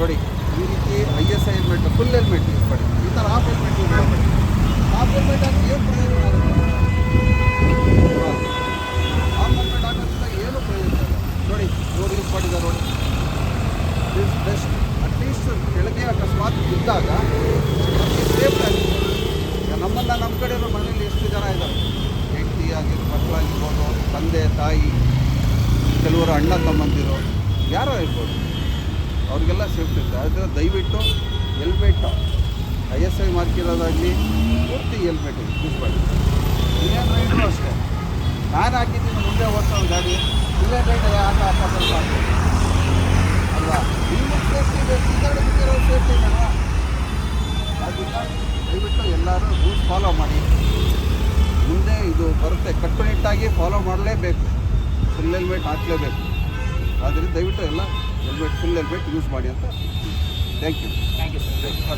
ನೋಡಿ ಈ ರೀತಿ ISI helmet full helmet use ಮಾಡಿ, ಈ ಥರ ಹಾಫ್ ಹೆಲ್ಮೆಟ್ ಯೂಸ್ ಮಾಡಬೇಡಿ. ಹಾಫ್ ಹೆಲ್ಮೆಟ್ ಹಾಕಿ ಏನು ಪ್ರಯೋಜನ ಆಗುತ್ತೆ? ಹಾಫ್ ಹೆಲ್ಮೆಟ್ ಹಾಕೋದ್ರಿಂದ ಏನು ಪ್ರಯೋಜನ ಇಲ್ಲ. ನೋಡಿ ರೋಡ್ ಯೂಸ್ ಮಾಡಿದ್ದಾರೆ ನೋಡಿ, ದಿಸ್ ಬೆಸ್ಟ್. ಅಟ್ಲೀಸ್ಟ್ ಕೆಳಗೆ ಅಕಸ್ಮಾತ್ ಇದ್ದಾಗ ನಮಗೆ ಸೇಫ್ ಆಗಿರ್ಬೋದು. ನಮ್ಮನ್ನು ನಮ್ಮ ಕಡೆ ಮನೇಲಿ ಎಷ್ಟು ಜನ ಇದ್ದಾರೆ, ಹೆಂಡತಿ ಆಗಿರೋ ಮಕ್ಕಳಾಗಿರ್ಬೋದು, ತಂದೆ ತಾಯಿ, ಕೆಲವರು ಅಣ್ಣ ತಮ್ಮಂದಿರು ಯಾರೋ ಇರ್ಬೋದು, ಅವ್ರಿಗೆಲ್ಲ ಸೇಫ್ಟಿ ಇರುತ್ತೆ. ಆದರೆ ದಯವಿಟ್ಟು ಹೆಲ್ಮೆಟ್ಟು ISI ಮಾರ್ಕ್ ಇರೋದಾಗಲಿ ಪೂರ್ತಿ ಹೆಲ್ಮೆಟ್ ಯೂಸ್ ಮಾಡಿ. ಇಂಡಿಯನ್ ರೈಡ್ರು ಅಷ್ಟೇ, ನಾನು ಹಾಕಿದ್ದೀನಿ ಮುಂದೆ ಓಡಿಸೋ ಗಾಡಿ, ಇಂಡಿಯನ್ ರೈಡ್ ಯಾಕೆ ಹಾಕೋದು ಅಲ್ವಾ? ನಿಮಗೆ ಸೇಫ್ಟಿ ಬೇಕು, ಇದರಲ್ಲಿ ಬಿಟ್ಟಿರೋ ಸೇಫ್ಟಿ ಬೇಡ. ಆದ್ದರಿಂದ ದಯವಿಟ್ಟು ಎಲ್ಲರೂ ರೂಲ್ಸ್ ಫಾಲೋ ಮಾಡಿ. ಮುಂದೆ ಇದು ಬರುತ್ತೆ, ಕಟ್ಟುನಿಟ್ಟಾಗಿ ಫಾಲೋ ಮಾಡಲೇಬೇಕು. ಫುಲ್ ಹೆಲ್ಮೆಟ್ ಹಾಕಲೇಬೇಕು. ಆದ್ದರಿಂದ ದಯವಿಟ್ಟು ಎಲ್ಲ ಹೆಲ್ಮೆಟ್ ಫುಲ್ ಹೆಲ್ಮೆಟ್ ಯೂಸ್ ಮಾಡಿ ಅಂತ. Thank you sir.